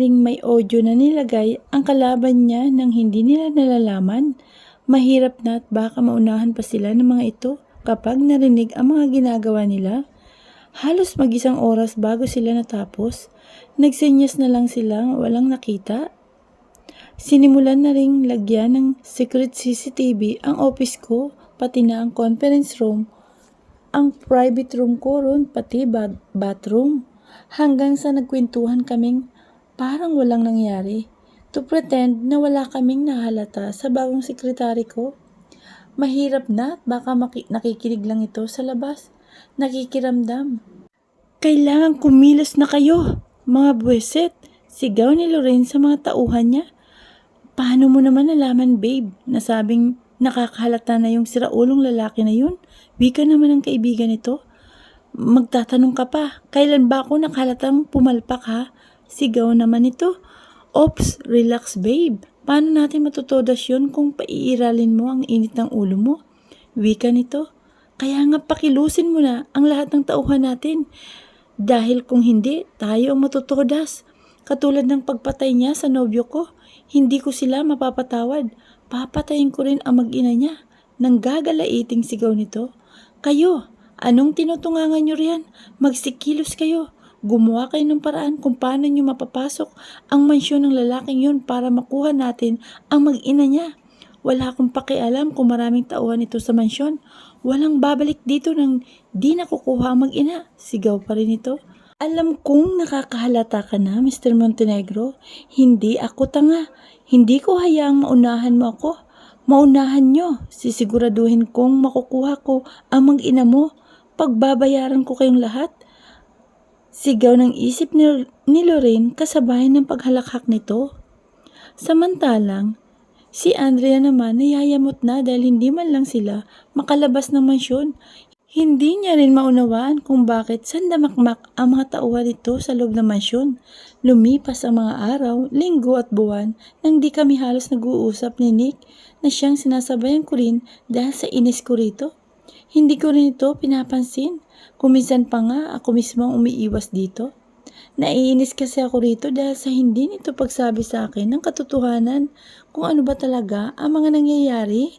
maaaring may audio na nilagay ang kalaban niya nang hindi nila nalalaman. Mahirap na at baka maunahan pa sila ng mga ito kapag narinig ang mga ginagawa nila. Halos mag-isang oras bago sila natapos, nagsenyas na lang silang walang nakita. Sinimulan na ring lagyan ng secret CCTV ang office ko, pati na ang conference room, ang private room ko ron, pati bathroom. Hanggang sa nagkwentuhan kaming parang walang nangyari, to pretend na wala kaming nahalata sa bagong sekretary ko. Mahirap na at baka nakikinig lang ito sa labas, nakikiramdam. Kailangan kumilos na kayo, mga buwisit, sigaw ni Lorraine sa mga tauhan niya. Paano mo naman nalaman, babe, na sabing nakakahalata na yung siraulong lalaki na yun? Wika naman ang kaibigan nito. Magtatanong ka pa, kailan ba ako nakahalatang pumalpak ha? Sigaw naman ito. Ops, relax babe. Paano natin matutodas yun kung paiiralin mo ang init ng ulo mo? Wika nito. Kaya nga pakilusin mo na ang lahat ng tauhan natin. Dahil kung hindi, tayo ang matutodas. Katulad ng pagpatay niya sa nobyo ko, hindi ko sila mapapatawad. Papatayin ko rin ang mag-ina niya. Nang gagalaiting sigaw nito. Kayo, anong tinutungangan nyo riyan? Magsikilos kayo. Gumawa kayo ng paraan kung paano nyo mapapasok ang mansyon ng lalaking yun para makuha natin ang mag-ina niya. Wala akong pakialam kung maraming tauhan ito sa mansyon. Walang babalik dito nang di nakukuha ang mag-ina. Sigaw pa rin ito. Alam kong nakakahalata ka na, Mr. Montenegro. Hindi ako tanga. Hindi ko hayaang maunahan mo ako. Maunahan nyo. Sisiguraduhin kong makukuha ko ang mag-ina mo. Pagbabayaran ko kayong lahat. Sigaw ng isip ni Lorraine kasabay ng paghalakhak nito. Samantalang, si Andrea naman nayayamot na dahil hindi man lang sila makalabas ng mansyon. Hindi niya rin maunawaan kung bakit sandamakmak ang mga tauhan nito sa loob ng mansyon. Lumipas ang mga araw, linggo at buwan nang di kami halos nag-uusap ni Nick na siyang sinasabayan ko rin dahil sa inis ko rito. Hindi ko rin ito pinapansin. Kuminsan pa nga ako mismo ang umiiwas dito. Naiinis kasi ako rito dahil sa hindi nito pagsabi sa akin ng katotohanan kung ano ba talaga ang mga nangyayari.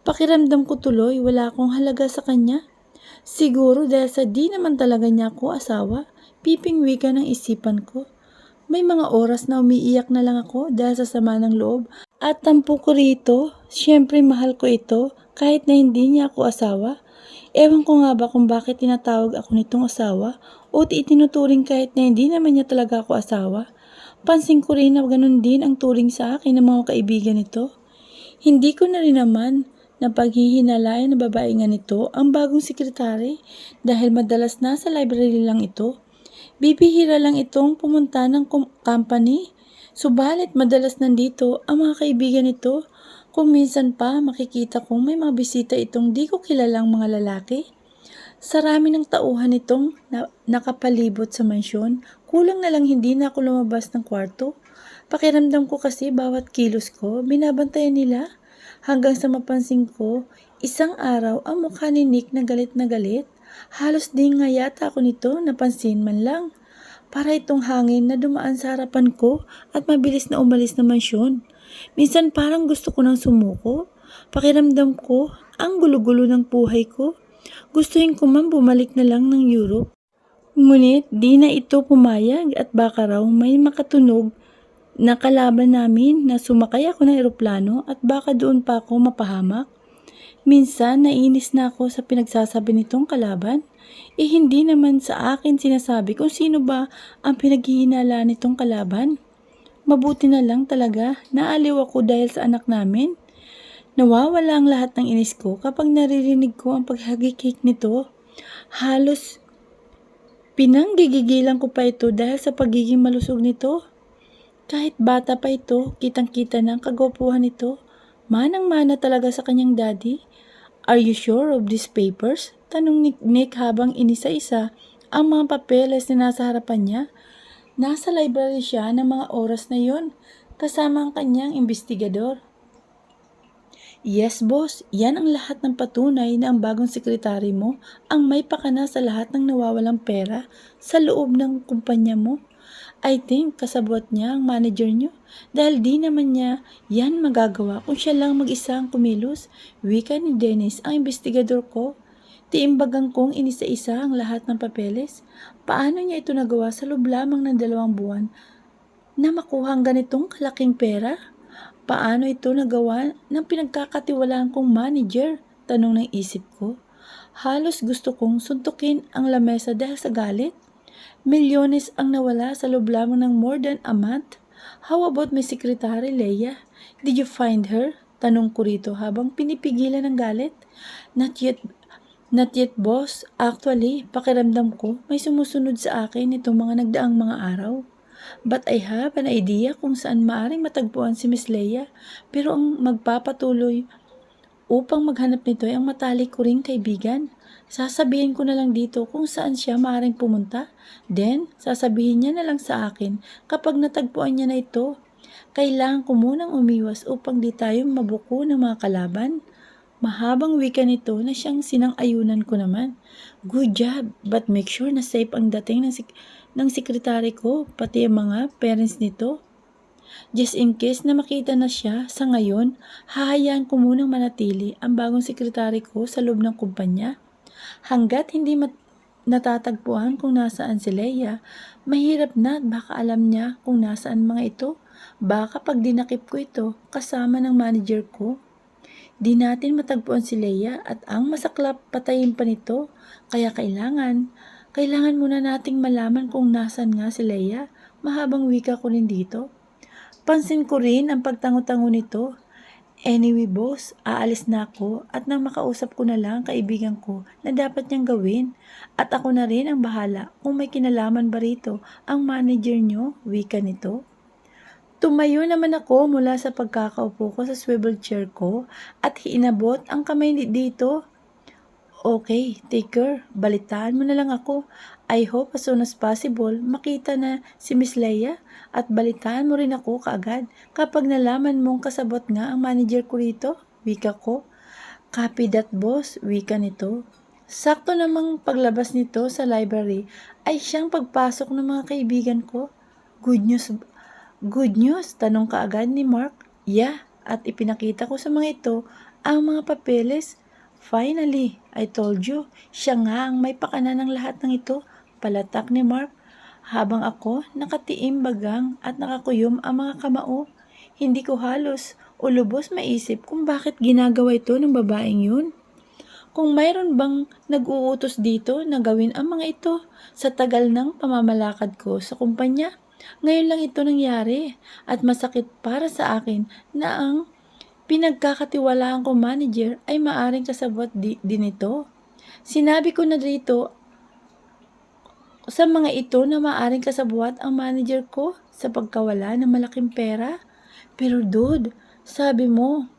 Pakiramdam ko tuloy wala akong halaga sa kanya. Siguro dahil sa di naman talaga niya ako asawa, pipingwi ka ng isipan ko. May mga oras na umiiyak na lang ako dahil sa sama ng loob at tampo ko rito. Siyempre mahal ko ito kahit na hindi niya ako asawa. Ewan ko nga ba kung bakit tinatawag ako nitong asawa o itinuturing kahit na hindi naman niya talaga ako asawa. Pansin ko rin na ganun din ang turing sa akin ng mga kaibigan nito. Hindi ko na rin naman na paghihinalayan na babae nga nito ang bagong sekretary dahil madalas nasa library lang ito. Bibihira lang itong pumunta ng company. Subalit madalas nandito ang mga kaibigan nito. Kung minsan pa makikita kong may mga bisita itong di ko kilalang mga lalaki. Sa rami ng tauhan itong nakapalibot sa mansyon, kulang na lang hindi na ako lumabas ng kwarto. Pakiramdam ko kasi bawat kilos ko, binabantayan nila. Hanggang sa mapansin ko, isang araw ang mukha ni Nick na galit na galit. Halos di nga yata ako nito napansin man lang. Para itong hangin na dumaan sa harapan ko at mabilis na umalis na mansyon. Minsan parang gusto ko nang sumuko. Pakiramdam ko, ang gulo-gulo ng buhay ko. Gustuhin ko man bumalik na lang ng Europe. Ngunit di na ito pumayag at baka raw may makatunog na kalaban namin na sumakay ako ng eroplano at baka doon pa ako mapahamak. Minsan nainis na ako sa pinagsasabi nitong kalaban. Hindi naman sa akin sinasabi kung sino ba ang pinaghihinala nitong kalaban. Mabuti na lang talaga, naaliw ako dahil sa anak namin. Nawawala ang lahat ng inis ko kapag naririnig ko ang paghagikik nito. Halos pinanggigigilan ko pa ito dahil sa pagiging malusog nito. Kahit bata pa ito, kitang-kita ng kagwapuhan nito. Manang-mana talaga sa kanyang daddy. Are you sure of these papers? Tanong ni Nick habang inisa-isa ang mga papeles na nasa harapan niya. Nasa library siya ng mga oras na yon, kasama ang kanyang investigador. Yes, boss. Yan ang lahat ng patunay na ang bagong sekretary mo ang may pakana sa lahat ng nawawalang pera sa loob ng kumpanya mo. I think kasabwat niya ang manager niyo dahil di naman niya yan magagawa kung siya lang mag-isa ang kumilos. Wika ni Dennis, ang investigador ko. Tiimbagang kong inisa-isa ang lahat ng papeles. Paano niya ito nagawa sa loob lamang ng 2 buwan na makuha ang ganitong kalaking pera? Paano ito nagawa ng pinagkakatiwalaan kong manager? Tanong ng isip ko. Halos gusto kong suntukin ang lamesa dahil sa galit. Milyones ang nawala sa loob lamang ng more than a month. How about my secretary, Leia? Did you find her? Tanong ko rito habang pinipigilan ng galit. Not yet, boss. Actually, pakiramdam ko may sumusunod sa akin itong mga nagdaang mga araw. But I have an idea kung saan maaring matagpuan si Miss Leia. Pero ang magpapatuloy upang maghanap nito ay ang matalik ko ring kaibigan. Sasabihin ko na lang dito kung saan siya maaring pumunta. Then, sasabihin niya na lang sa akin kapag natagpuan niya na ito. Kailangan ko munang umiwas upang di tayo mabuko ng mga kalaban. Mahabang wika nito na siyang sinang-ayunan ko naman. Good job, but make sure na safe ang dating ng sekretary ko, pati ang mga parents nito. Just in case na makita na siya sa ngayon, hahayaan ko munang manatili ang bagong sekretary ko sa loob ng kumpanya. Hanggat hindi natatagpuan kung nasaan si Leia, mahirap na at baka alam niya kung nasaan mga ito. Baka pag dinakip ko ito kasama ng manager ko, di natin matagpuan si Leia at ang masaklap patayin pa nito. Kaya kailangan muna nating malaman kung nasaan nga si Leia. Mahabang wika ko rin dito. Pansin ko rin ang pagtango-tango nito. Anyway, boss, aalis na ako at nang makausap ko na lang ang kaibigan ko na dapat niyang gawin. At ako na rin ang bahala kung may kinalaman ba rito ang manager niyo, wika nito. Tumayo naman ako mula sa pagkakaupo ko sa swivel chair ko at hinabot ang kamay dito. Okay, take care. Balitaan mo na lang ako. I hope as soon as possible makita na si Miss Leia at balitaan mo rin ako kaagad kapag nalaman mong kasabot nga ang manager ko rito, wika ko. Copy that, boss, wika nito. Sakto namang paglabas nito sa library ay siyang pagpasok ng mga kaibigan ko. Good news, tanong kaagad ni Mark. Yeah, at ipinakita ko sa mga ito ang mga papeles. Finally, I told you, siya nga ang may pakana ng lahat ng ito, palatak ni Mark. Habang ako nakatiim bagang at nakakuyom ang mga kamao, hindi ko halos o lubos maisip kung bakit ginagawa ito ng babaeng yun. Kung mayroon bang nag-uutos dito na gawin ang mga ito sa tagal ng pamamalakad ko sa kumpanya, ngayon lang ito nangyari at masakit para sa akin na ang pinagkakatiwalaan ko manager ay maaring kasabot din ito. Sinabi ko na dito sa mga ito na maaring kasabwat ang manager ko sa pagkawala ng malaking pera. Pero dude, sabi mo,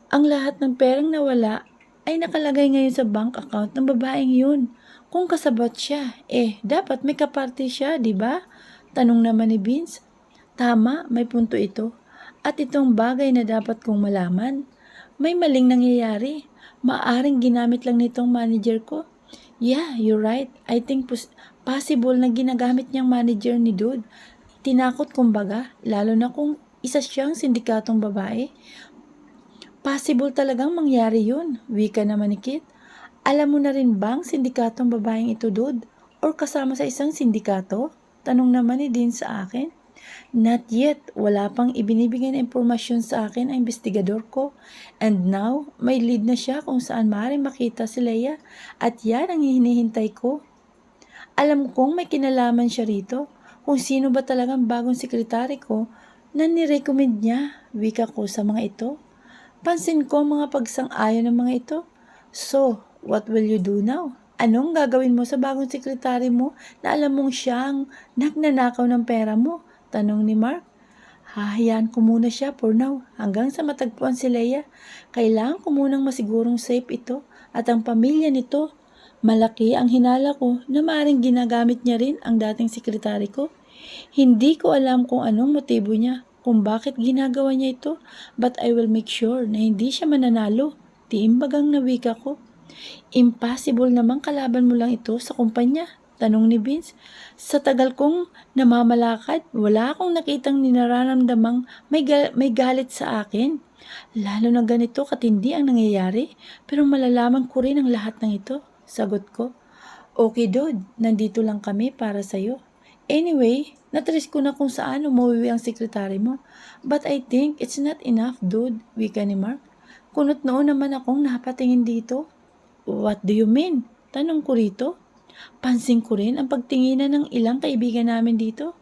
ang lahat ng perang nawala ay nakalagay ngayon sa bank account ng babaeng yun. Kung kasabot siya, dapat may kaparte siya, di ba? Tanong naman ni Vince. Tama, may punto ito. At itong bagay na dapat kong malaman. May maling nangyayari. Maaring ginamit lang nitong manager ko. Yeah, you're right. I think possible na ginagamit niyang manager ni Dude. Tinakot kumbaga, lalo na kung isa siyang sindikatong babae. Possible talagang mangyari yun, wika naman ni Kit. Alam mo na rin bang sindikatong babaeng ito, Dude? Or kasama sa isang sindikato? Tanong naman ni Dean sa akin. Not yet, wala pang ibinibigay na impormasyon sa akin ang investigador ko. And now, may lead na siya kung saan maaaring makita si Leia at yan ang hinihintay ko. Alam kong may kinalaman siya rito kung sino ba talagang bagong sekretary ko na nirecommend niya, wika ko sa mga ito. Pansin ko mga pagsang-ayon ng mga ito. So, what will you do now? Anong gagawin mo sa bagong sekretary mo na alam mong siyang nagnanakaw ng pera mo? Tanong ni Mark. Hahayaan ko muna siya for now hanggang sa matagpuan si Leia. Kailangan ko munang masigurong safe ito at ang pamilya nito. Malaki ang hinala ko na maaaring ginagamit niya rin ang dating sekretary ko. Hindi ko alam kung anong motibo niya, kung bakit ginagawa niya ito, but I will make sure na hindi siya mananalo. Tiimbagang nawika ko. Impossible namang kalaban mo lang ito sa kumpanya. Tanong ni Vince. Sa tagal kong namamalakad, wala akong nakitang nararamdamang may galit sa akin. Lalo na ganito katindi ang nangyayari, pero malalaman ko rin ang lahat ng ito. Sagot ko. Okay, dude, nandito lang kami para sa'yo. Anyway, natrace ko na kung saan umuwi ang sekretary mo. But I think it's not enough, dude, wika ni Mark. Kunot noon naman akong napatingin dito. What do you mean? Tanong ko rito. Pansin ko rin ang pagtinginan ng ilang kaibigan namin dito.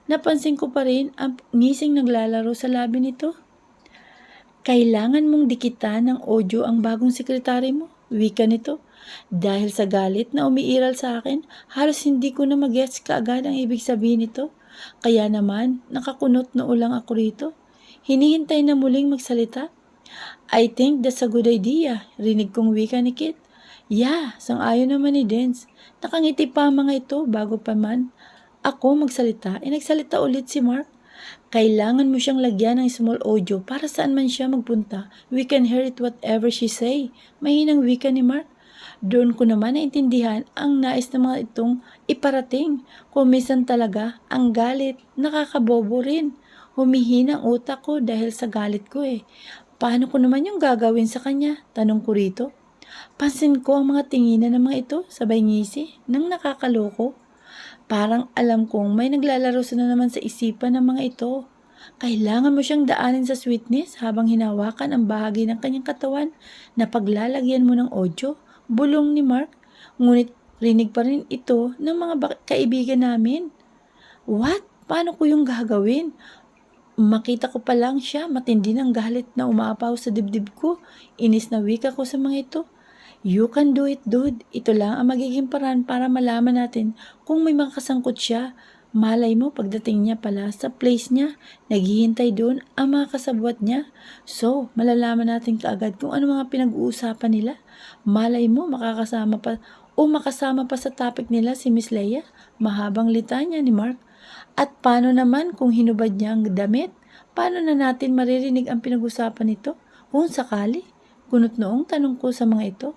Napansin ko pa rin ang ngising naglalaro sa labi nito. Kailangan mong dikitan ng audio ang bagong sekretary mo, wika nito. Dahil sa galit na umiiral sa akin, halos hindi ko na mag-gets kaagad ang ibig sabihin nito. Kaya naman, nakakunot na ulang ako rito. Hinihintay na muling magsalita. I think that's a good idea, rinig kong wika ni Kit. Yeah, sang-ayon naman ni Dance. Nakangiti pa ang mga ito bago pa man ako magsalita. Nagsalita ulit si Mark. Kailangan mo siyang lagyan ng small audio para saan man siya magpunta. We can hear it whatever she say. Mahinang wika ni Mark. Doon ko naman naintindihan ang nais ng mga itong iparating. Kung minsan talaga, ang galit, nakakabobo rin. Humihina ang utak ko dahil sa galit ko eh. Paano ko naman yung gagawin sa kanya? Tanong ko rito. Pansin ko ang mga tinginan ng mga ito, sabay ngisi, nang nakakaloko. Parang alam kong may naglalaro na naman sa isipan ng mga ito. Kailangan mo siyang daanin sa sweetness habang hinawakan ang bahagi ng kanyang katawan na paglalagyan mo ng audio. Bulong ni Mark, ngunit rinig pa rin ito ng mga kaibigan namin. What? Paano ko yung gagawin? Makita ko pa lang siya, matindi ng galit na umaapaw sa dibdib ko. Inis na wika ko sa mga ito. You can do it, dude. Ito lang ang magiging paraan para malaman natin kung may makasangkot siya. Malay mo, pagdating niya pala sa place niya, naghihintay doon ang mga kasabwat niya. So, malalaman natin kaagad kung ano mga pinag-uusapan nila. Malay mo, makasama pa sa topic nila si Miss Leia. Mahabang litanya ni Mark. At paano naman kung hinubad niya ang damit? Paano na natin maririnig ang pinag-usapan nito? Kung sakali, kunot noong tanong ko sa mga ito.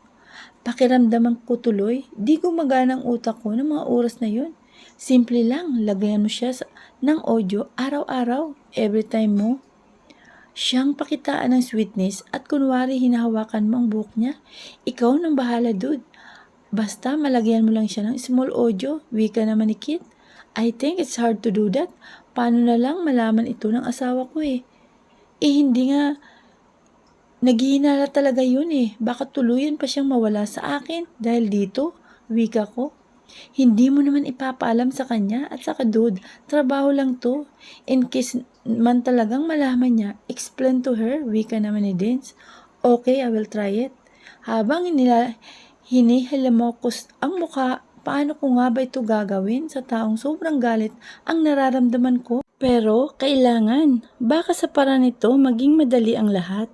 Pakiramdaman ko tuloy, di gumagana ang utak ko ng mga oras na yun. Simple lang, lagayan mo siya ng audio araw-araw, every time mo. Siyang pakitaan ng sweetness at kunwari hinahawakan mo ang buhok niya. Ikaw nang bahala, dude. Basta malagyan mo lang siya ng small audio, wika naman ni Kit. I think it's hard to do that. Paano na lang malaman ito ng asawa ko eh. Hindi nga naghihinala talaga yun eh. Baka tuluyan pa siyang mawala sa akin dahil dito, wika ko. Hindi mo naman ipapaalam sa kanya at saka dude, trabaho lang to. In case man talagang malaman niya, explain to her, wika naman ni Dance. Okay, I will try it. Habang hinihilamokos ang mukha, paano ko nga ba ito gagawin sa taong sobrang galit ang nararamdaman ko? Pero kailangan, baka sa paraan nito maging madali ang lahat.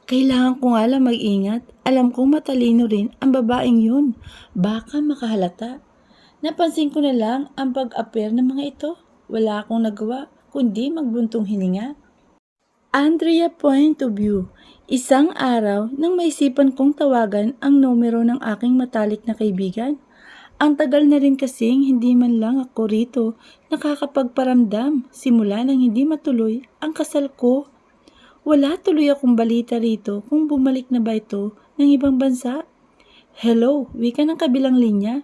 Kailangan ko nga lang mag-ingat. Alam kong matalino rin ang babaeng yun. Baka makahalata. Napansin ko na lang ang pag-appear ng mga ito. Wala akong nagawa kundi magbuntong hininga. Andrea point of view. Isang araw nang maisipan kong tawagan ang numero ng aking matalik na kaibigan. Ang tagal na rin kasing hindi man lang ako rito nakakapagparamdam simula nang hindi matuloy ang kasal ko. Wala tuloy akong balita rito kung bumalik na ba ito ng ibang bansa. Hello, wika ng kabilang linya.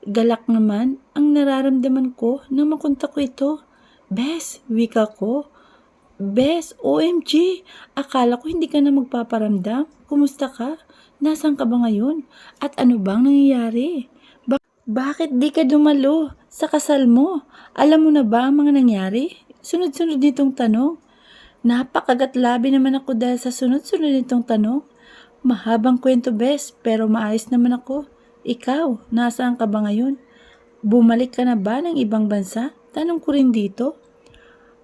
Galak naman ang nararamdaman ko nang makontak ko ito. Bes, wika ko. Bes, OMG, akala ko hindi ka na magpaparamdam. Kumusta ka? Nasaan ka ba ngayon? At ano bang nangyayari? Bakit di ka dumalo sa kasal mo? Alam mo na ba ang mga nangyari? Sunod-sunod nitong tanong. Napakagatlabi naman ako dahil sa sunod-sunod nitong tanong. Mahabang kwento, Bes, pero maayos naman ako. Ikaw, nasaan ka ba ngayon? Bumalik ka na ba ng ibang bansa? Tanong ko rin dito.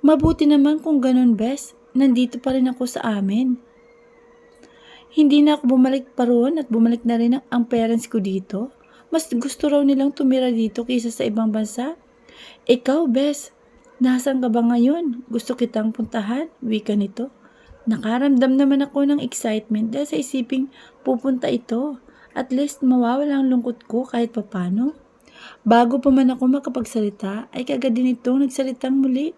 Mabuti naman kung ganun, Bes. Nandito pa rin ako sa amin. Hindi na ako bumalik pa roon at bumalik na rin ang parents ko dito. Mas gusto raw nilang tumira dito kaysa sa ibang bansa. Ikaw, Bes, nasaan ka ba ngayon? Gusto kitang puntahan, wika nito. Nakaramdam naman ako ng excitement dahil sa isiping pupunta ito. At least mawawala ang lungkot ko kahit papano. Bago pa man ako makapagsalita, ay kagad din itong nagsalitang muli.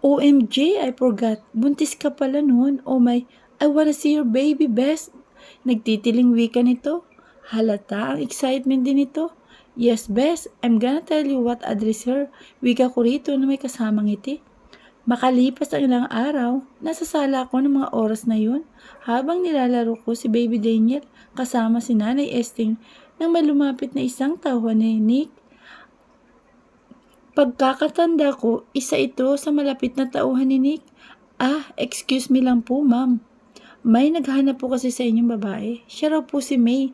OMG, I forgot. Buntis ka pala noon. Oh my, I wanna see your baby, best. Nagtitiling wika nito. Halata ang excitement din nito. Yes, best. I'm gonna tell you what address her. Wika ko rito na may kasamang ngiti. Makalipas ang ilang araw, nasa sala ako ng mga oras na yun habang nilalaro ko si Baby Daniel kasama si Nanay Esting nang may lumapit na isang tauhan ni Nick. Pagkakatanda ko, isa ito sa malapit na tauhan ni Nick. Ah, excuse me lang po, ma'am. May naghanap po kasi sa inyong babae. Siya raw po si May.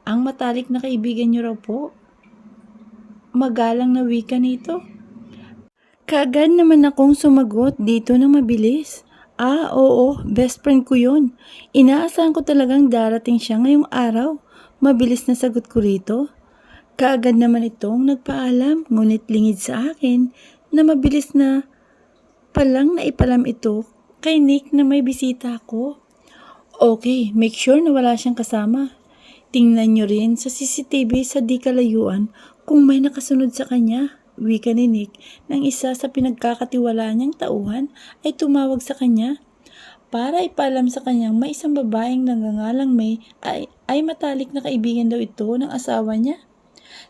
Ang matalik na kaibigan niyo raw po. Magalang na wika nito. Kaagad naman akong sumagot dito ng mabilis. Ah, oo, best friend ko yun. Inaasahan ko talagang darating siya ngayong araw. Mabilis na sagot ko rito. Kaagad naman itong nagpaalam, ngunit lingid sa akin na mabilis na palang naipalam ito kay Nick na may bisita ako. Okay, make sure na wala siyang kasama. Tingnan nyo rin sa CCTV sa di kalayuan kung may nakasunod sa kanya. Wika ni Nick nang isa sa pinagkakatiwalaan niyang tauhan ay tumawag sa kanya para ipaalam sa kanyang may isang babaeng nagngangalang May ay matalik na kaibigan daw ito ng asawa niya.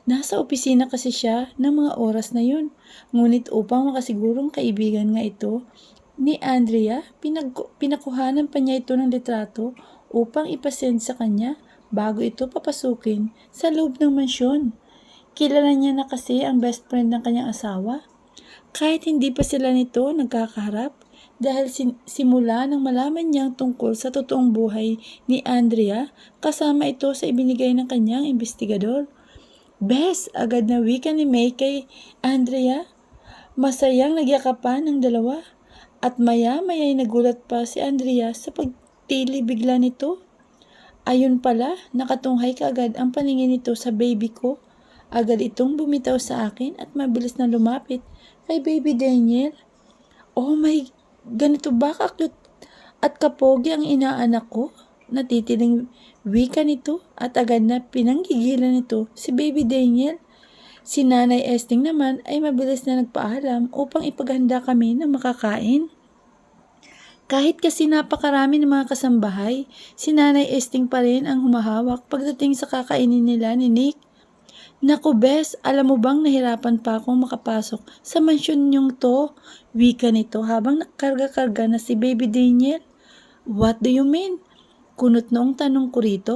Nasa opisina kasi siya ng mga oras na yun. Ngunit upang makasigurong kaibigan nga ito ni Andrea, pinakuhanan pa niya ito ng litrato upang ipasend sa kanya bago ito papasukin sa loob ng mansyon. Kilala niya na kasi ang best friend ng kanyang asawa. Kahit hindi pa sila nito nagkakaharap dahil simula nang malaman niyang tungkol sa totoong buhay ni Andrea, kasama ito sa ibinigay ng kanyang investigador. Bes, agad na wika ni May kay Andrea. Masayang nagyakapan ng dalawa at maya-maya ay nagulat pa si Andrea sa pagtili bigla nito. Ayun pala, nakatunghay kaagad ang paningin nito sa baby ko. Agad itong bumitaw sa akin at mabilis na lumapit kay Baby Daniel. Oh my, ganito ba ka-cute at kapogi ang inaanak ko? Natitiling wika nito at agad na pinanggigilan nito si Baby Daniel. Si Nanay Esting naman ay mabilis na nagpaalam upang ipaghanda kami ng makakain. Kahit kasi napakarami ng mga kasambahay, si Nanay Esting pa rin ang humahawak pagdating sa kakainin nila ni Nick. Naku bes, alam mo bang nahirapan pa akong makapasok sa mansyon niyong to? Wika nito habang nakarga-karga na si Baby Daniel. What do you mean? Kunot noong tanong ko rito.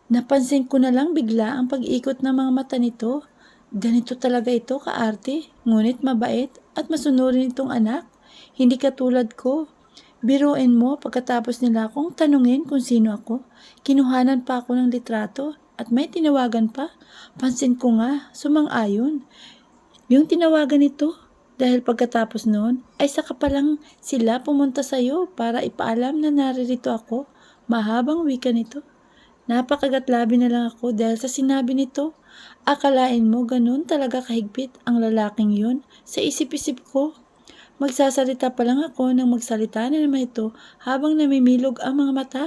Napansin ko na lang bigla ang pag-ikot ng mga mata nito. Ganito talaga ito kaarte, ngunit mabait at masunurin itong anak. Hindi katulad ko. Biruin mo pagkatapos nila akong tanungin kung sino ako. Kinuhanan pa ako ng litrato. At may tinawagan pa. Pansin ko nga, sumang-ayon. Yung tinawagan ito, dahil pagkatapos noon, ay saka pa lang sila pumunta sa'yo para ipaalam na naririto ako. Mahabang wika nito. Napakagatlabi na lang ako dahil sa sinabi nito. Akalain mo ganun talaga kahigpit ang lalaking yun. Sa isip-isip ko, magsasalita pa lang ako nang magsalita na naman ito habang namimilog ang mga mata.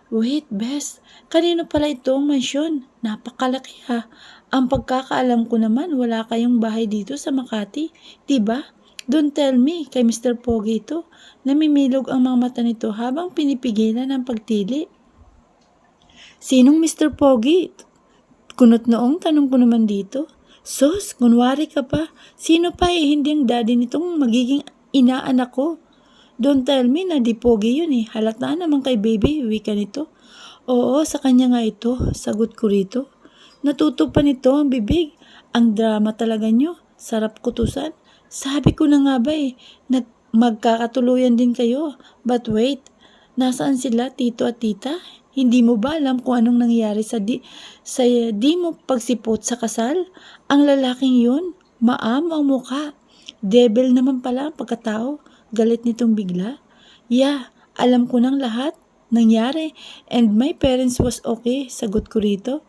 Wait, Bes, kanino pala itong mansyon? Napakalaki ha. Ang pagkakaalam ko naman, wala kayong bahay dito sa Makati, diba? Don't tell me, kay Mr. Pogi ito. Namimilog ang mga mata nito habang pinipigilan ang pagtili. Sinong Mr. Pogi? Kunot noong tanong ko naman dito. Sus, kunwari ka pa. Sino pa hindi ang daddy nitong magiging inaanak ko? Don't tell me na di Pogi yun eh. Halata naman kay baby, wika nito. Oo, sa kanya nga ito, sagot ko rito. Natuto pa nito ang bibig. Ang drama talaga nyo. Sarap kutusan. Sabi ko na nga ba eh, magkakatuluyan din kayo. But wait, nasaan sila tito at tita? Hindi mo ba alam kung anong nangyari sa di mo pagsipot sa kasal? Ang lalaking yun, maam ang mukha. Devil naman pala ang pagkatao. Galit nitong bigla. Yeah, alam ko ng lahat. Nangyari. And my parents was okay. Sagot ko rito.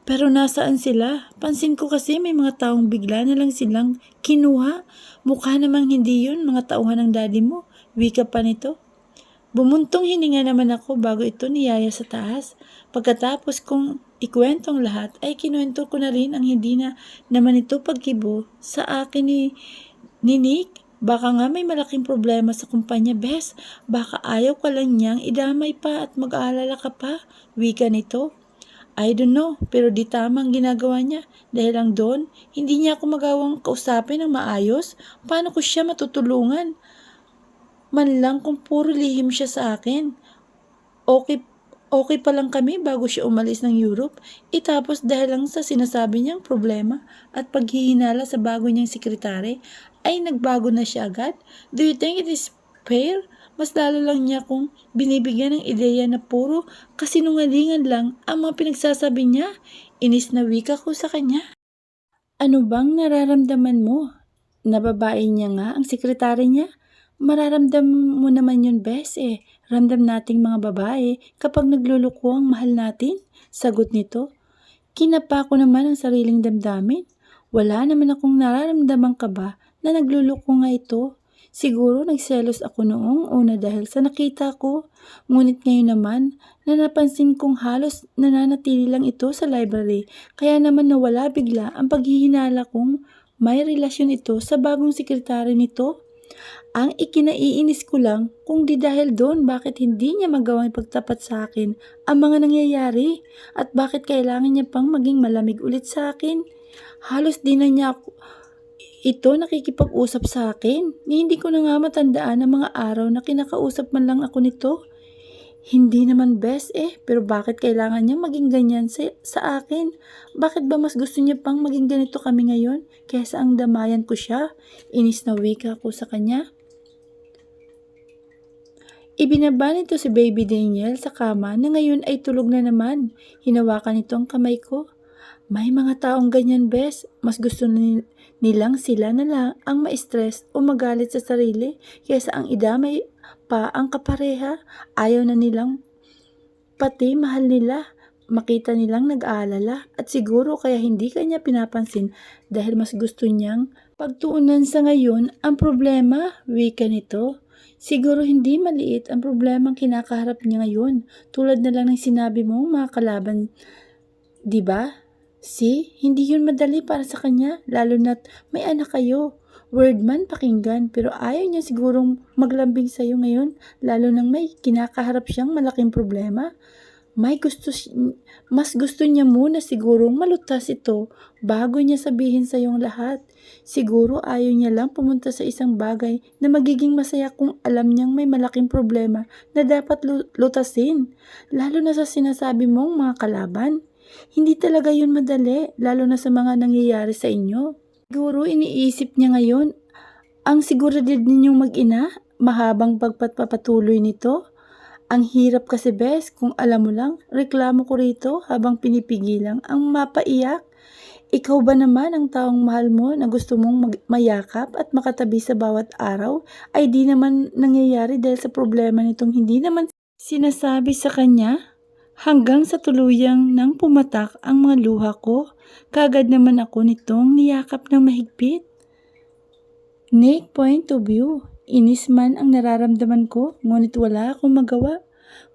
Pero nasaan sila? Pansin ko kasi may mga taong bigla na lang silang kinuha. Mukha namang hindi yun mga tauhan ng daddy mo. Wika pa nito. Bumuntong hininga naman ako bago ito niyaya sa taas. Pagkatapos kong ikwento ang lahat ay kinuwento ko na rin ang hindi na naman ito pagkibo sa akin ni Nick. Baka nga may malaking problema sa kumpanya, Bes. Baka ayaw ka lang niyang idamay pa at mag-aalala ka pa. Wika nito. I don't know, pero di tama ang ginagawa niya. Dahil lang doon, hindi niya ako magawang kausapin ng maayos. Paano ko siya matutulungan? Man lang kung puro lihim siya sa akin. Okay pa lang kami bago siya umalis ng Europe. Tapos dahil lang sa sinasabi niyang problema at paghihinala sa bago niyang sekretary, ay nagbago na siya agad. Do you think it is fair? Mas lalo lang niya kung binibigyan ng ideya na puro kasinungalingan lang ang mga pinagsasabi niya. Inis na wika ko sa kanya. Ano bang nararamdaman mo? Nababae niya nga ang sekretary niya? Mararamdam mo naman yun, Bes, eh. Ramdam nating mga babae kapag nagluluko ang mahal natin. Sagot nito. Kinapa ko naman ang sariling damdamin. Wala naman akong nararamdaman ka ba na nagluluko nga ito. Siguro nagselos ako noong una dahil sa nakita ko. Ngunit ngayon naman, na napansin kong halos nananatili lang ito sa library. Kaya naman nawala bigla ang paghihinala kong may relasyon ito sa bagong sekretary nito. Ang ikinaiinis ko lang kung di dahil doon bakit hindi niya magawang ipagtapat sa akin ang mga nangyayari at bakit kailangan niya pang maging malamig ulit sa akin. Halos di na niya ito nakikipag-usap sa akin. Hindi ko na nga matandaan ang mga araw na kinakausap man lang ako nito. Hindi naman best pero bakit kailangan niya maging ganyan sa akin? Bakit ba mas gusto niya pang maging ganito kami ngayon kaysa ang damayan ko siya? Inis na wika ko sa kanya. Ibinaba nito si Baby Daniel sa kama na ngayon ay tulog na naman. Hinawakan nito ang kamay ko. May mga taong ganyan, Bes. Mas gusto nilang sila na lang ang ma-stress o magalit sa sarili kaysa ang idamay pa ang kapareha. Ayaw na nilang pati mahal nila. Makita nilang nag-aalala at siguro kaya hindi kanya pinapansin dahil mas gusto niyang pagtuunan sa ngayon ang problema, wika nito. Siguro hindi maliit ang problemang kinakaharap niya ngayon, tulad na lang ng sinabi mong mga kalaban, di ba? Hindi yun madali para sa kanya, lalo na't may anak kayo. Word man pakinggan, pero ayaw niya sigurong maglambing sa'yo ngayon, lalo nang may kinakaharap siyang malaking problema. Mas gusto niya muna sigurong malutas ito bago niya sabihin sa iyong lahat. Siguro ayaw niya lang pumunta sa isang bagay na magiging masaya kung alam niyang may malaking problema na dapat lutasin. Lalo na sa sinasabi mong mga kalaban. Hindi talaga yun madali, lalo na sa mga nangyayari sa inyo. Siguro iniisip niya ngayon, ang seguridad ninyong mag-ina, mahabang pagpapatuloy nito. Ang hirap kasi Bes, kung alam mo lang, reklamo ko rito habang pinipigilan ang mapaiyak. Ikaw ba naman ang taong mahal mo na gusto mong mayakap at makatabi sa bawat araw ay di naman nangyayari dahil sa problema nitong hindi naman sinasabi sa kanya? Hanggang sa tuluyang nang pumatak ang mga luha ko, kagad naman ako nitong niyakap ng mahigpit. Nick point of view. Inis man ang nararamdaman ko, ngunit wala akong magawa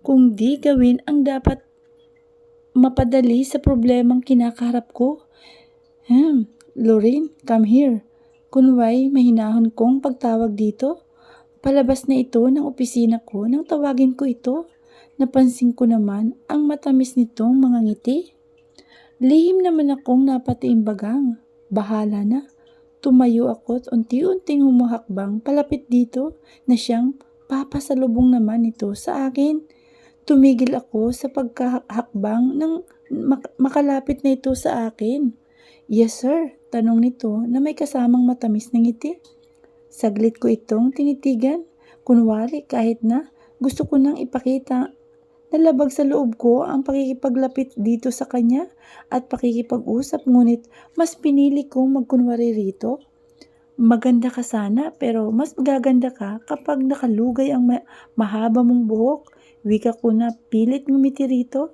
kung di gawin ang dapat mapadali sa problemang kinakaharap ko. Lorraine, come here. Kunway mahinahon kong pagtawag dito. Palabas na ito ng opisina ko nang tawagin ko ito. Napansin ko naman ang matamis nitong mga ngiti. Lihim naman akong napatiimbagang. Bahala na. Tumayo ako at unti-unting humuhakbang palapit dito na siyang papasalubong naman ito sa akin. Tumigil ako sa pagkahakbang nang makalapit na ito sa akin. Yes sir, tanong nito na may kasamang matamis na ngiti. Saglit ko itong tinitigan. Kunwari kahit na gusto ko nang ipakita nalabag sa loob ko ang pakikipaglapit dito sa kanya at pakikipag-usap ngunit mas pinili kong magkunwari rito. Maganda ka sana pero mas magaganda ka kapag nakalugay ang mahaba mong buhok. Wika ko na pilit ngumiti rito.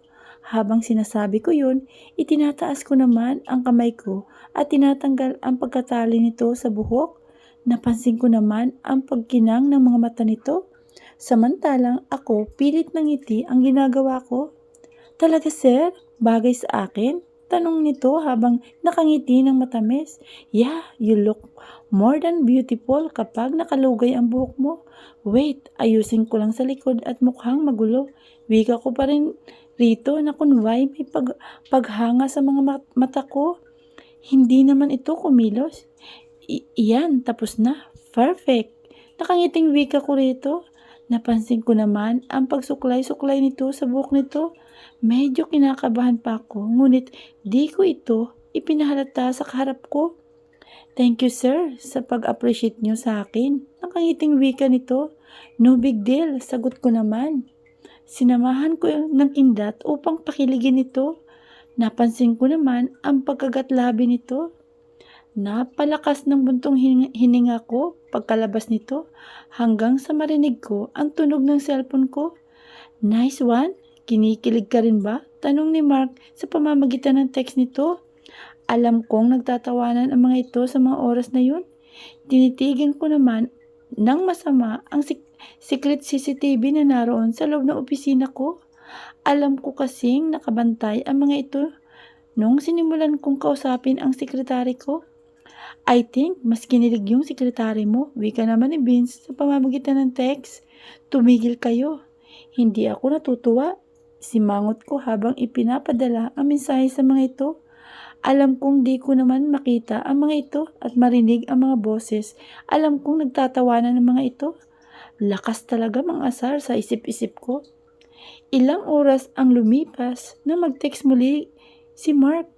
Habang sinasabi ko yun, itinataas ko naman ang kamay ko at tinatanggal ang pagkatali nito sa buhok. Napansin ko naman ang pagkinang ng mga mata nito. Samantalang ako, pilit ng ngiti ang ginagawa ko. Talaga sir? Bagay sa akin? Tanong nito habang nakangiti ng matamis. Yeah, you look more than beautiful kapag nakalugay ang buhok mo. Wait, ayusin ko lang sa likod at mukhang magulo. Wika ko pa rin rito na kunway may paghanga sa mga mata ko. Hindi naman ito kumilos. Iyan, tapos na. Perfect. Nakangiting wika ko rito. Napansin ko naman ang pagsuklay-suklay nito sa buhok nito. Medyo kinakabahan pa ako, ngunit di ko ito ipinahalata sa kaharap ko. Thank you sir sa pag-appreciate nyo sa akin. Nakangiting wika nito. No big deal, sagot ko naman. Sinamahan ko ng kindat upang pakiligin ito. Napansin ko naman ang pagkagatlabi nito. Napalakas ng buntong hininga ko pagkalabas nito hanggang sa marinig ko ang tunog ng cellphone ko. Nice one? Kinikilig ka rin ba? Tanong ni Mark sa pamamagitan ng text nito. Alam kong nagtatawanan ang mga ito sa mga oras na yun. Tinitigan ko naman ng masama ang secret CCTV na naroon sa loob ng opisina ko. Alam ko kasing nakabantay ang mga ito nung sinimulan kong kausapin ang sekretary ko. I think mas kinilig yung sekretary mo. Wika naman ni Vince sa pamamagitan ng text. Tumigil kayo. Hindi ako natutuwa. Simangot ko habang ipinapadala ang mensahe sa mga ito. Alam kong di ko naman makita ang mga ito at marinig ang mga boses. Alam kong nagtatawanan ng mga ito. Lakas talaga mang-asar sa isip-isip ko. Ilang oras ang lumipas na mag-text muli si Mark.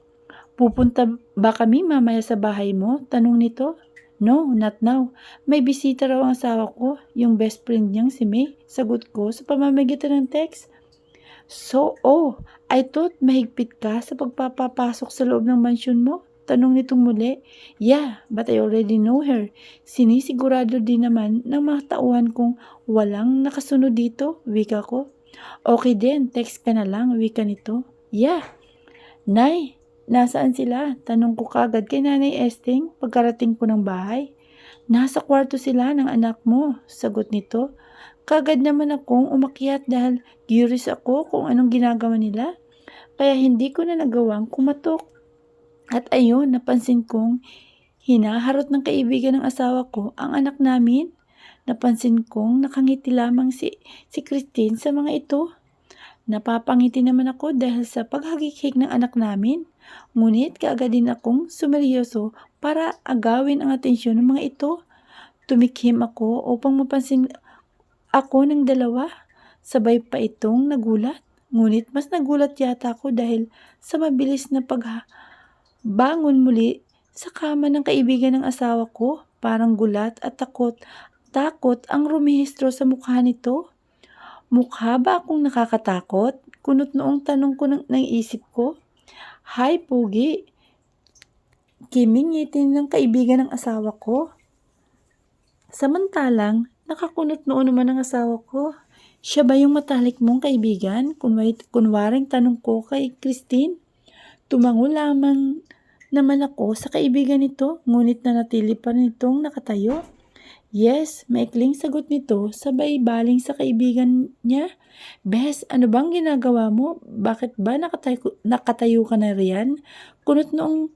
Pupunta ba kami mamaya sa bahay mo? Tanong nito. No, not now. May bisita raw ang asawa ko, yung best friend niyang si May. Sagot ko sa pamamagitan ng text. So, I thought mahigpit ka sa pagpapapasok sa loob ng mansyon mo? Tanong nitong muli. Yeah, but I already know her. Sinisigurado din naman ng mga tauhan kong walang nakasunod dito, wika ko. Okay din, text ka na lang, wika nito. Yeah. Nay, nasaan sila? Tanong ko kagad kay Nanay Esting pagkarating ko ng bahay. Nasa kwarto sila ng anak mo, sagot nito. Kagad naman akong umakyat dahil curious ako kung anong ginagawa nila. Kaya hindi ko na nagawang kumatok. At ayun, napansin kong hinaharot ng kaibigan ng asawa ko ang anak namin. Napansin kong nakangiti lamang si Christine sa mga ito. Napapangiti naman ako dahil sa paghagikik ng anak namin. Ngunit kaagad din akong sumeryoso para agawin ang atensyon ng mga ito. Tumikhim ako upang mapansin ako ng dalawa. Sabay pa itong nagulat. Ngunit mas nagulat yata ako dahil sa mabilis na pagbangon muli sa kama ng kaibigan ng asawa ko. Parang gulat at takot ang rumihistro sa mukha nito. Mukha ba akong nakakatakot? Kunot noong tanong ko ng isip ko. Hi, Pugi. Kimingitin ng kaibigan ng asawa ko. Samantalang, nakakunot noon naman ang asawa ko. Siya ba yung matalik mong kaibigan? Kunwaring tanong ko kay Christine. Tumango lamang naman ako sa kaibigan nito, ngunit nanatili pa rin itong nakatayo. Yes, maikling sagot nito, sabay baling sa kaibigan niya. Bes, ano bang ginagawa mo? Bakit ba nakatayo ka na riyan? Kunot noong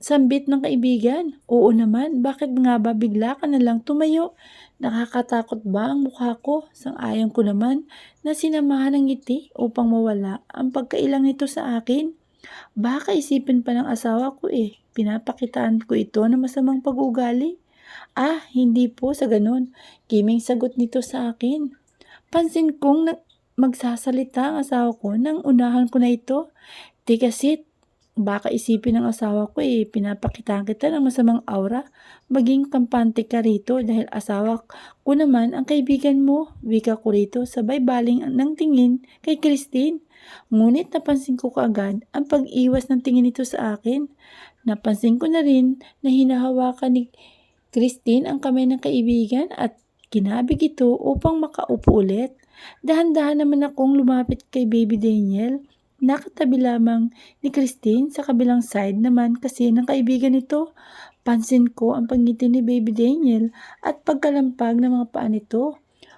sambit ng kaibigan. Oo naman, bakit nga ba bigla ka na lang tumayo? Nakakatakot ba ang mukha ko? Sang-ayon ko naman na sinamahan ng ngiti upang mawala ang pagkailang nito sa akin. Baka isipin pa ng asawa ko pinapakitaan ko ito ng masamang pag-ugali. Hindi po sa ganun. Kiming sagot nito sa akin. Pansin kong magsasalita ang asawa ko nang unahan ko na ito. Tikasit, baka isipin ng asawa ko pinapakitaan kita ng masamang aura. Maging kampante ka rito dahil asawa ko naman ang kaibigan mo. Wika ko rito sabay baling ng tingin kay Christine. Ngunit napansin ko kaagad ang pag-iwas ng tingin nito sa akin. Napansin ko na rin na hinahawakan ni Christine ang kamay ng kaibigan at kinabig ito upang makaupo ulit. Dahan-dahan naman akong lumapit kay Baby Daniel. Nakatabi lamang ni Christine sa kabilang side naman kasi ng kaibigan nito. Pansin ko ang pangiti ni Baby Daniel at pagkalampag ng mga paa nito.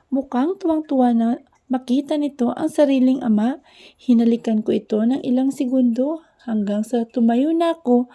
Mukhang tuwang-tuwa na makita nito ang sariling ama. Hinalikan ko ito ng ilang segundo hanggang sa tumayo na ako.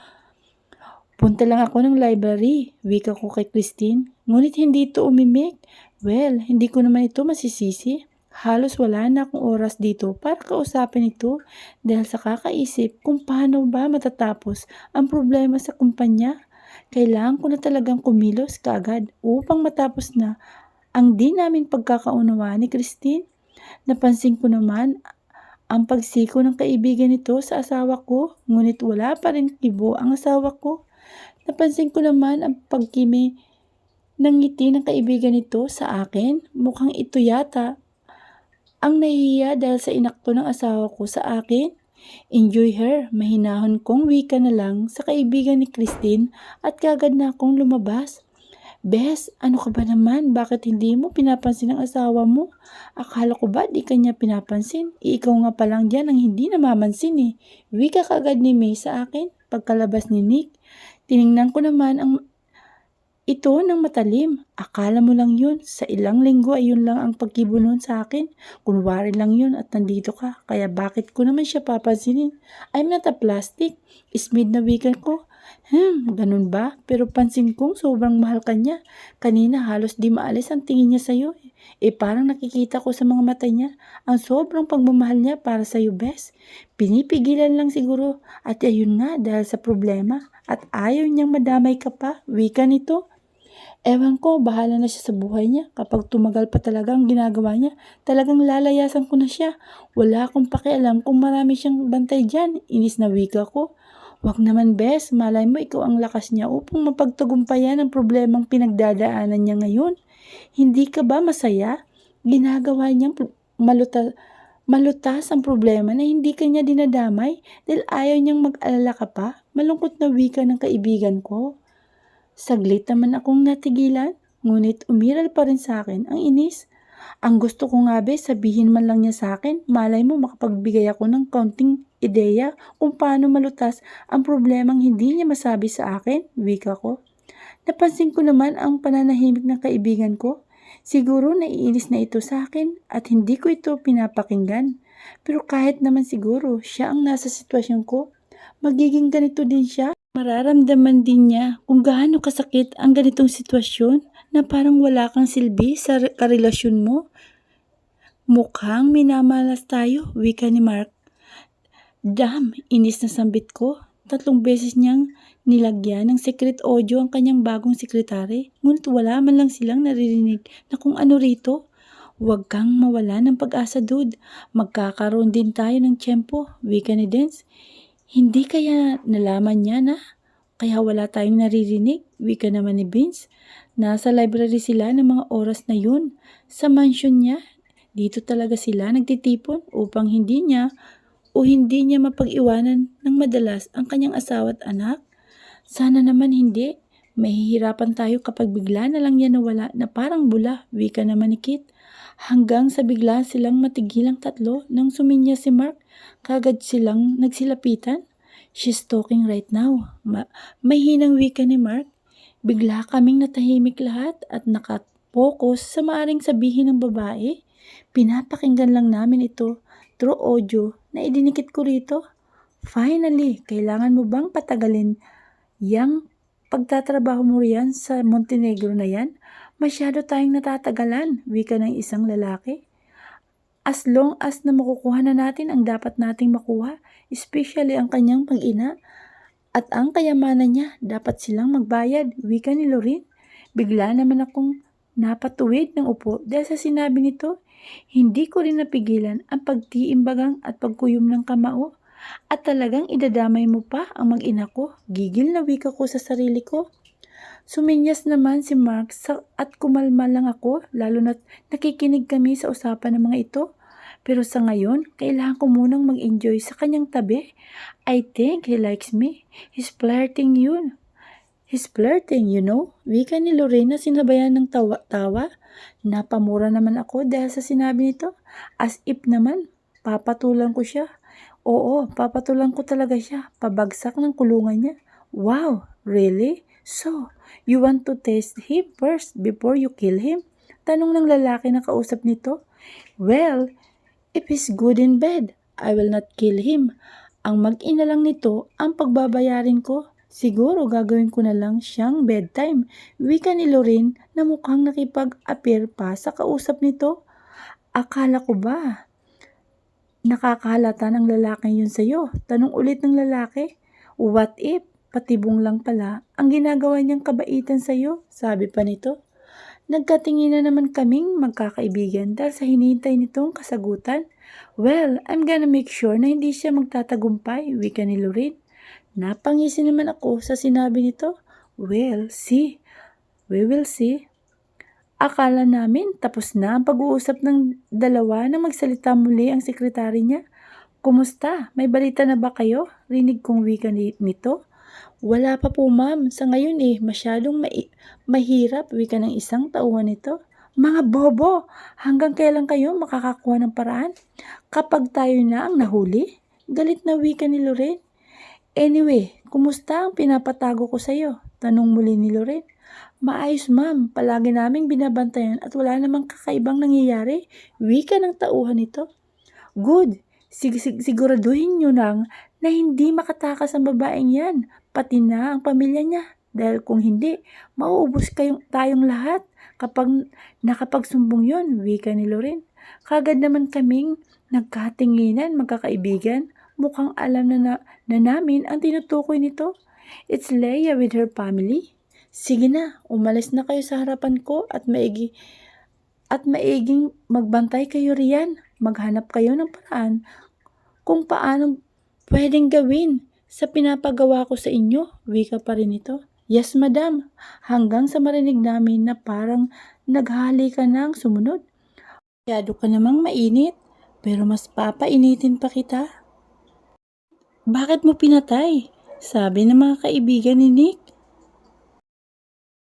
Punta lang ako ng library, wika ko kay Christine. Ngunit hindi ito umimik. Well, hindi ko naman ito masisisi. Halos wala na akong oras dito para kausapin ito dahil sa kakaisip kung paano ba matatapos ang problema sa kumpanya. Kailangan ko na talagang kumilos kaagad upang matapos na ang di namin pagkakaunawaan ni Christine. Napansin ko naman ang pagsiko ng kaibigan nito sa asawa ko, ngunit wala pa rin kibo ang asawa ko. Napansin ko naman ang pagkimi ng ngiti ng kaibigan nito sa akin. Mukhang ito yata ang nahihiya dahil sa inakto ng asawa ko sa akin. Enjoy her, mahinahon kong wika na lang sa kaibigan ni Christine at kagad na akong lumabas. Bes, ano ka ba naman? Bakit hindi mo pinapansin ang asawa mo? Akala ko ba di kanya pinapansin? Ikaw nga pa lang dyan ang hindi namamansin eh. Wika kaagad ni May sa akin pagkalabas ni Nick. Tiningnan ko naman ito ng matalim. Akala mo lang yun. Sa ilang linggo ay yun lang ang pagkibo nun sa akin. Kunwari lang yun at nandito ka. Kaya bakit ko naman siya papansinin? I'm not a plastic. Ismid na wikan ko. Ganun ba? Pero pansin kong sobrang mahal ka niya. Kanina halos di maalis ang tingin niya sa'yo. Parang nakikita ko sa mga mata niya ang sobrang pagmamahal niya para sa'yo, bes. Pinipigilan lang siguro. At ayun nga dahil sa problema. At ayaw niyang madamay ka pa. Wika nito. Ewan ko, bahala na siya sa buhay niya. Kapag tumagal pa talaga ang ginagawa niya, talagang lalayasan ko na siya. Wala akong pakialam kung marami siyang bantay dyan. Inis na wika ko. Wag naman bes, malay mo ikaw ang lakas niya upang mapagtagumpayan ang problemang pinagdadaanan niya ngayon. Hindi ka ba masaya? Ginagawa niyang malutas ang problema na hindi kanya dinadamay dahil ayaw niyang mag-alala ka pa. Malungkot na wika ng kaibigan ko. Saglit naman akong natigilan, ngunit umiral pa rin sa akin ang inis. Ang gusto ko nga be, sabihin man lang niya sa akin, malay mo makapagbigay ako ng kaunting ideya kung paano malutas ang problemang hindi niya masabi sa akin, wika ko. Napansin ko naman ang pananahimik ng kaibigan ko. Siguro naiinis na ito sa akin at hindi ko ito pinapakinggan. Pero kahit naman siguro siya ang nasa sitwasyon ko, magiging ganito din siya. Mararamdaman din niya kung gaano kasakit ang ganitong sitwasyon na parang wala kang silbi sa karelasyon mo. Mukhang minamalas tayo, wika ni Mark. Damn, inis na sambit ko. 3 beses niyang nilagyan ng secret audio ang kanyang bagong sekretary. Ngunit wala man lang silang naririnig na kung ano rito. Huwag kang mawala ng pag-asa, dude. Magkakaroon din tayo ng tiyempo, wika ni Dance. Hindi kaya nalaman niya na kaya wala tayong naririnig, wika naman ni Vince. Nasa library sila ng mga oras na yun. Sa mansion niya, dito talaga sila nagtitipon upang hindi niya mapag-iwanan ng madalas ang kanyang asawa at anak. Sana naman hindi. Mahihirapan tayo kapag bigla na lang yan nawala na parang bula, wika naman ni Kit. Hanggang sa bigla silang matigilang tatlo nang suminya si Mark, kagad silang nagsilapitan. She's talking right now. May hinang wika ni Mark. Bigla kaming natahimik lahat at nakapokus sa maaring sabihin ng babae. Pinapakinggan lang namin ito through audio na idinikit ko rito. Finally, kailangan mo bang patagalin yang pagtatrabaho mo riyan sa Montenegro na yan? Masyado tayong natatagalan, wika ng isang lalaki. As long as na makukuha na natin ang dapat nating makuha, especially ang kanyang pag-ina at ang kayamanan niya, dapat silang magbayad, wika ni Lorin. Bigla naman akong napatuwid ng upo dahil sa sinabi nito. Hindi ko rin napigilan ang pagtiimbagang at pagkuyom ng kamao. At talagang idadamay mo pa ang mag-ina ko. Gigil na wika ko sa sarili ko. Suminyas naman si Mark at kumalma lang ako, lalo na't nakikinig kami sa usapan ng mga ito. Pero sa ngayon, kailangan ko munang mag-enjoy sa kanyang tabi. I think he likes me. He's flirting yun. He's flirting, you know? Wika ni Lorena sinabayan ng tawa. Napamura naman ako dahil sa sinabi nito. As if naman, papatulan ko siya. Oo, papatulan ko talaga siya. Pabagsak ng kulungan niya. Wow, really? So, you want to taste him first before you kill him? Tanong ng lalaki na kausap nito. Well, if he's good in bed, I will not kill him. Ang mag-ina lang nito ang pagbabayarin ko. Siguro gagawin ko na lang siyang bedtime. Wika ni Lorin na mukhang nakipag-appear pa sa kausap nito. Akala ko ba nakakahalata ng lalaki yun sa'yo? Tanong ulit ng lalaki. What if patibong lang pala ang ginagawa niyang kabaitan sa'yo? Sabi pa nito. Nagkatingin na naman kaming magkakaibigan dahil sa hinihintay nitong kasagutan. Well, I'm gonna make sure na hindi siya magtatagumpay, wika ni Lorin. Napangisi naman ako sa sinabi nito. Well, see. We will see. Akala namin tapos na ang pag-uusap ng dalawa nang magsalita muli ang sekretary niya. Kumusta? May balita na ba kayo? Rinig kong wika nito. Wala pa po ma'am, sa ngayon masyadong mahirap, wika ng isang tauhan nito. Mga bobo, hanggang kailan kayo makakakuha ng paraan? Kapag tayo na ang nahuli? Galit na wika ni Loren. Anyway, kumusta ang pinapatago ko sa'yo? Tanong muli ni Loren. Maayos ma'am, palagi naming binabantayan at wala namang kakaibang nangyayari, wika ng tauhan nito. Good, siguraduhin nyo lang na hindi makatakas ang babaeng yan, pati na ang pamilya niya. Dahil kung hindi, mauubos tayong lahat kapag nakapagsumbong yon, wika ni Loren. Kagad naman kaming nagkatinginan, magkakaibigan. Mukhang alam na namin ang tinutukoy nito. It's Leia with her family. Sige na, umalis na kayo sa harapan ko at maiging magbantay kayo riyan. Maghanap kayo ng paraan kung paano pwedeng gawin sa pinapagawa ko sa inyo, wika pa rin ito. Yes, madam, hanggang sa marinig namin na parang naghali ka ng sumunod. Masyado ka namang mainit, pero mas papainitin pa kita. Bakit mo pinatay? Sabi ng mga kaibigan ni Nick.